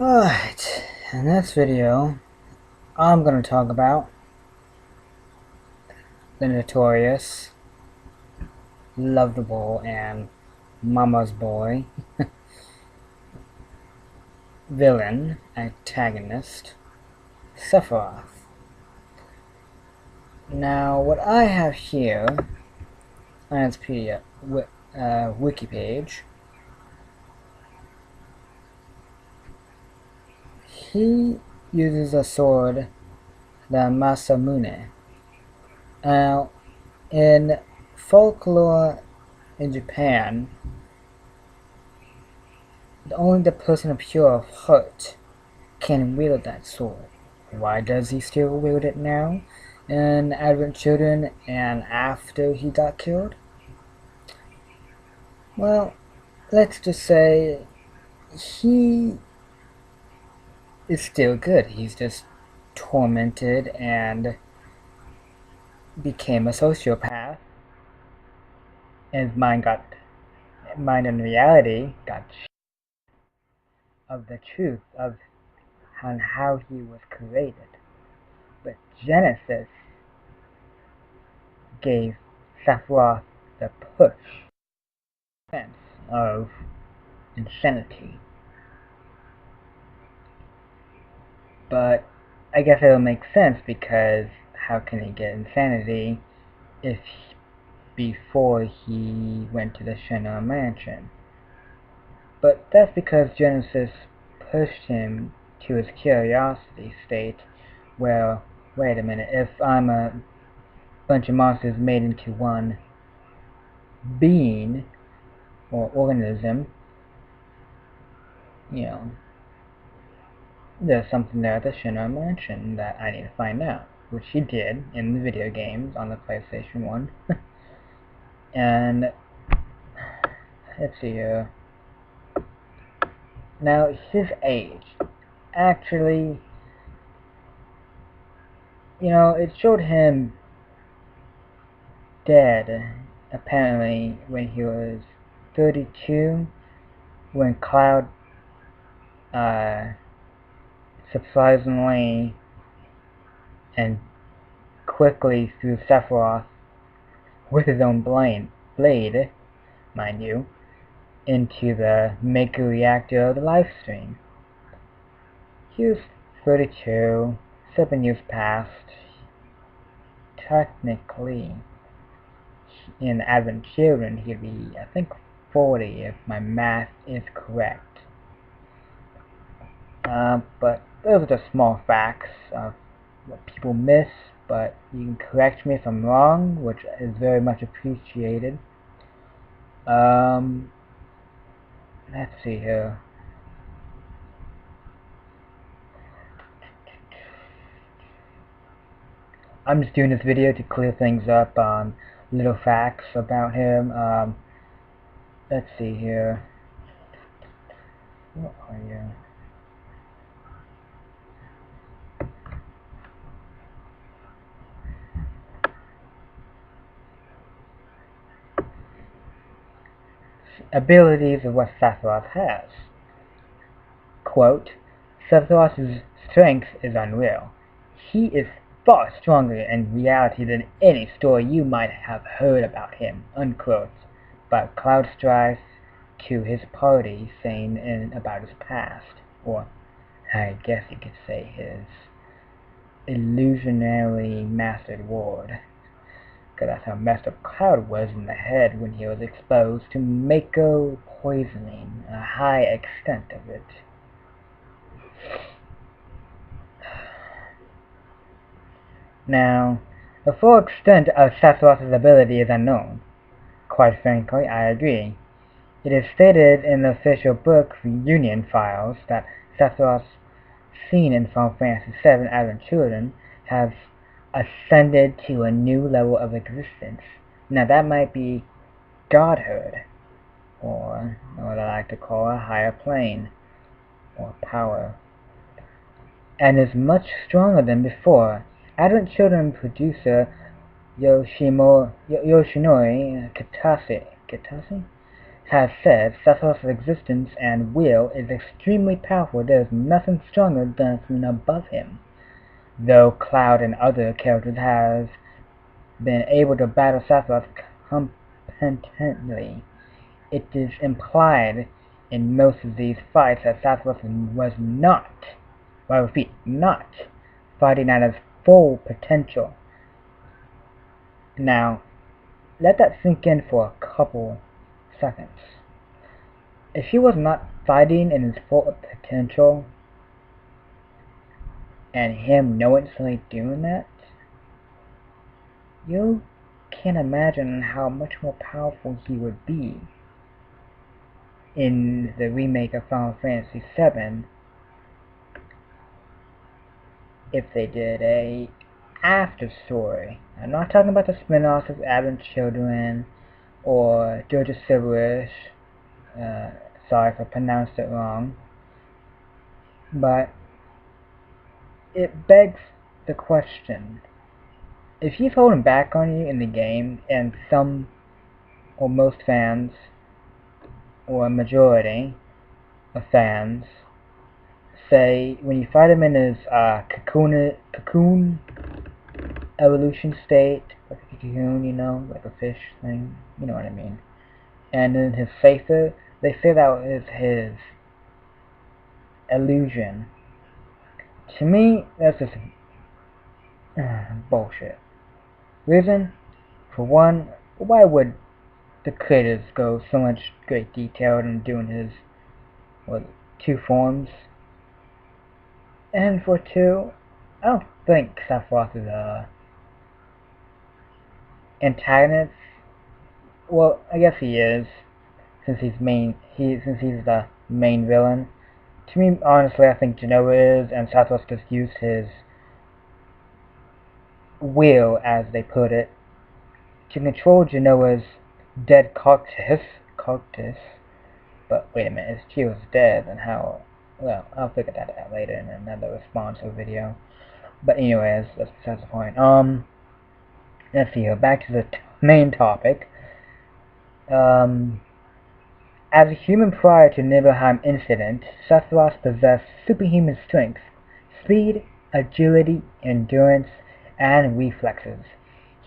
Alright, in this video, I'm going to talk about the notorious, lovable, and mama's boy villain antagonist, Sephiroth. Now, what I have here on its PDF, wiki page, he uses a sword, the Masamune. Now, in folklore in Japan, only the person of pure heart can wield that sword. Why does he still wield it now in Advent Children and after he got killed? Well, let's just say he is still good. He's just tormented and became a sociopath. And his mind and reality got of the truth of how he was created. But Genesis gave Sephiroth the push sense of insanity. But I guess it'll make sense because how can he get insanity if before he went to the Shinnor Mansion? But that's because Genesis pushed him to his curiosity state where, wait a minute, if I'm a bunch of monsters made into one being or organism, you know, there's something there at the Shinnor Mansion that I need to find out, which he did in the video games on the PlayStation 1. And let's see here. Now, his age, actually, it showed him dead, apparently, when he was 32, when Cloud, surprisingly and quickly threw Sephiroth with his own blade, mind you, into the maker reactor of the live stream. He was 32, 7 years past. Technically, in Advent Children, he'd be, I think, 40 if my math is correct. But those are just small facts of what people miss, but you can correct me if I'm wrong, which is very much appreciated. Let's see here. I'm just doing this video to clear things up on little facts about him. Let's see here. What are you? Abilities of what Sephiroth has. Quote, Sephiroth's strength is unreal. He is far stronger in reality than any story you might have heard about him, unquote, by Cloud Strife to his party saying about his past, or I guess you could say his illusionary mastered ward. Because that's how messed up Cloud was in the head when he was exposed to Mako poisoning, a high extent of it. Now, the full extent of Sephiroth's ability is unknown. Quite frankly, I agree. It is stated in the official book Reunion Files that Sephiroth's seen in Final Fantasy VII Advent Children has ascended to a new level of existence. Now that might be godhood, or what I like to call a higher plane, or power, and is much stronger than before. Advent Children producer Yoshinori Kitase has said, Sephiroth's existence and will is extremely powerful. There is nothing stronger than something above him. Though Cloud and other characters have been able to battle Sephiroth competently, it is implied in most of these fights that Sephiroth was not, I repeat, not fighting at his full potential. Now, let that sink in for a couple seconds. If he was not fighting in his full potential, and him knowingly doing that, you can't imagine how much more powerful he would be in the remake of Final Fantasy VII if they did a after story. I'm not talking about the spin-offs of Advent Children or Georgia Silverish. Sorry if I pronounced it wrong. But it begs the question. If he's holding back on you in the game, and some or most fans, or a majority of fans, say when you fight him in his cocoon evolution state, like a cocoon, you know, like a fish thing, you know what I mean, and in his safer, they say that is his illusion. To me, that's just bullshit. Reason? For one, why would the creators go so much great detail in doing his, two forms? And for two, I don't think Sephiroth is a antagonist. Well, I guess he is, since he's the main villain. To me, honestly, I think Jenova is, and Sephiroth just used his will, as they put it, to control Jenova's dead carcass. But wait a minute, if she was dead, then how? Well, I'll figure that out later in another responsive video. But anyways, that's besides the point. Let's see here. Back to the main topic. As a human prior to Nibelheim incident, Sephiroth possessed superhuman strength, speed, agility, endurance, and reflexes.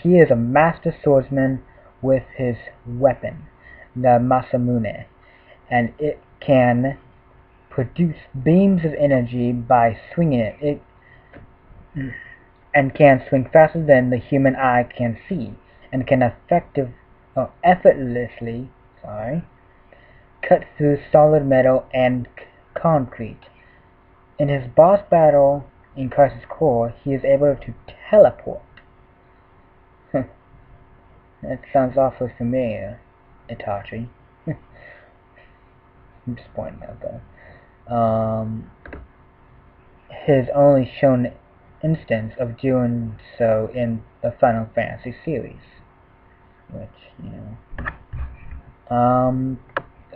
He is a master swordsman with his weapon, the Masamune, and it can produce beams of energy by swinging it, and can swing faster than the human eye can see, and can effortlessly cut through solid metal and concrete. In his boss battle in Crisis Core, he is able to teleport. That sounds awfully familiar, Itachi. I'm just pointing out though. His only shown instance of doing so in the Final Fantasy series, which, you know,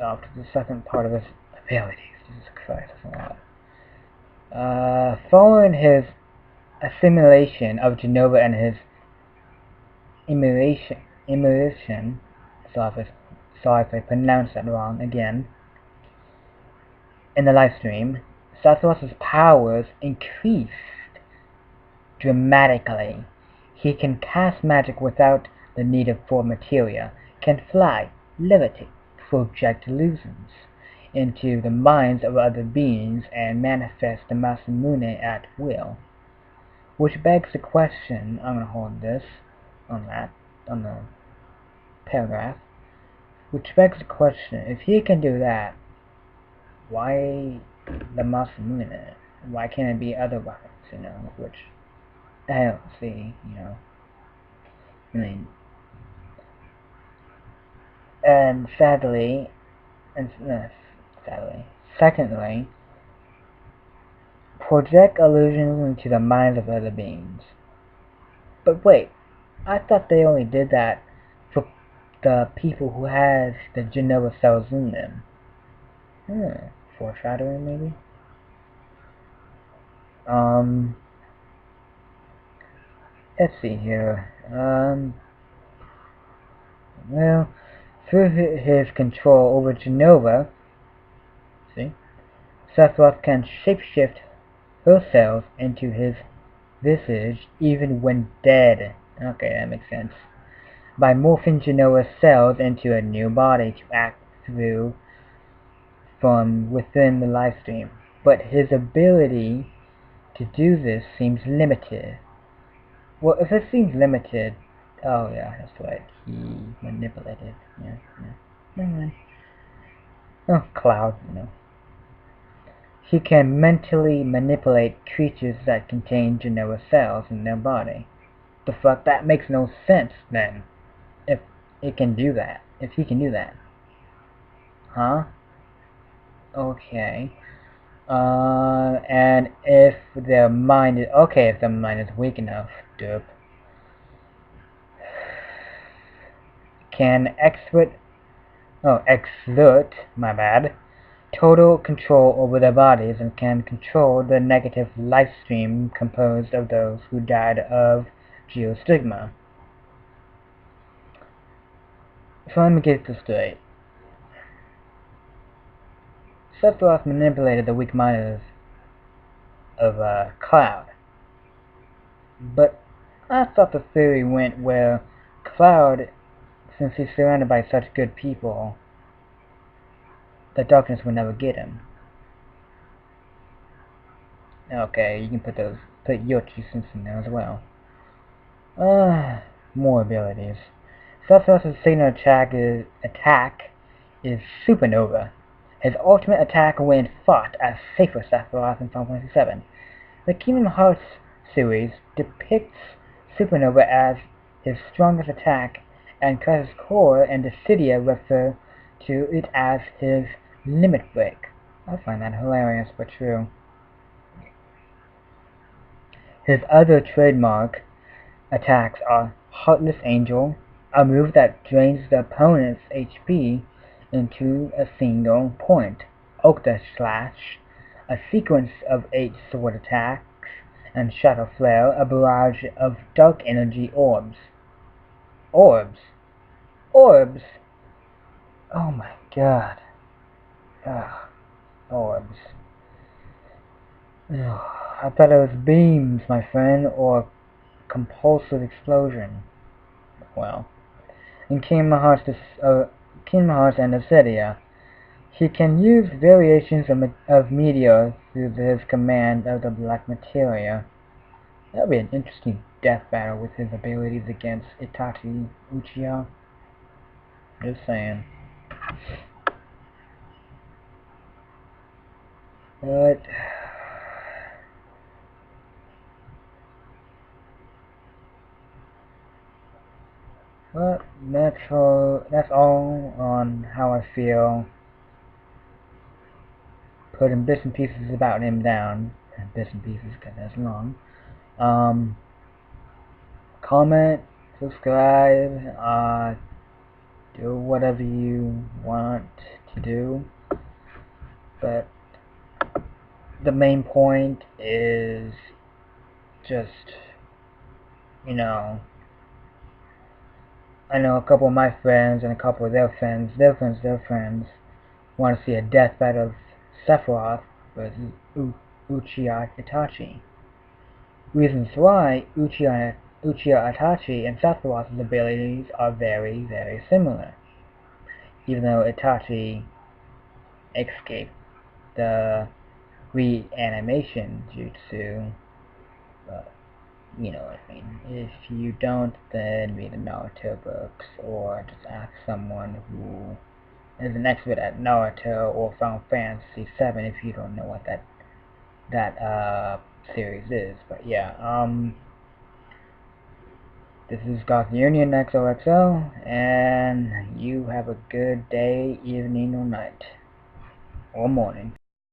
after the second part of his abilities. Jesus Christ, that's a lot. Following his assimilation of Jenova and his emulation, sorry if I pronounced that wrong again, in the live stream, Sephiroth's powers increased dramatically. He can cast magic without the need for materia, can fly, levitate, project illusions into the minds of other beings, and manifest the Masamune at will. Which begs the question, I'm going to hold this on the paragraph, which begs the question, if he can do that, why the Masamune? Why can't it be other weapons, you know, which I don't see, you know. I mean, and secondly, project illusions into the minds of other beings. But wait, I thought they only did that for the people who has the Jenova cells in them. Foreshadowing maybe? Let's see here. Well, Through his control over Genova, see, Sephiroth can shapeshift her cells into his visage even when dead. Okay, that makes sense. By morphing Genoa's cells into a new body to act through from within the livestream. But his ability to do this seems limited. Well, if it seems limited, oh yeah, that's right. He manipulated. Yeah. Never mind. Oh, Cloud, He can mentally manipulate creatures that contain Genoa cells in their body. The fuck? That makes no sense then. If it can do that. If he can do that. Huh? Okay. And if their mind is... Okay, if their mind is weak enough, derp. Can exert, my bad, total control over their bodies and can control the negative life stream composed of those who died of geostigma. So let me get this straight. Sephiroth manipulated the weak mind of Cloud. But I thought the theory went where Cloud, since he's surrounded by such good people, the darkness would never get him. Okay, you can put your 2 cents in there as well. More abilities. Sephiroth's signature attack is Supernova. His ultimate attack when fought as Safer Sephiroth in Final Fantasy VII. The Kingdom Hearts series depicts Supernova as his strongest attack, and Crisis Core and Dissidia refer to it as his limit break. I find that hilarious but true. His other trademark attacks are Heartless Angel, a move that drains the opponent's HP into a single point, Octa Slash, a sequence of 8 sword attacks, and Shadow Flare, a barrage of dark energy orbs. Orbs? Orbs? Oh my god. Ugh. Orbs. Ugh. I thought it was beams, my friend, or compulsive explosion. Well, in Kingdom Hearts and Dissidia, he can use variations of Meteor through his command of the Black Materia. That would be an interesting death battle with his abilities against Itachi Uchiha. Just saying. But well, that's all on how I feel. Putting bits and pieces about him down. Bits and pieces because that's long. Comment, subscribe, do whatever you want to do. But the main point is just, I know a couple of my friends and a couple of their friends want to see a death battle of Sephiroth versus Uchiha Itachi. Reasons why Uchiha Itachi and Sephiroth's abilities are very, very similar. Even though Itachi escaped the reanimation jutsu, you know what I mean. If you don't, then read the Naruto books, or just ask someone who is an expert at Naruto or Final Fantasy VII if you don't know what that series is. But yeah, this is Goth Union XOXO, and you have a good day, evening, or night, or morning.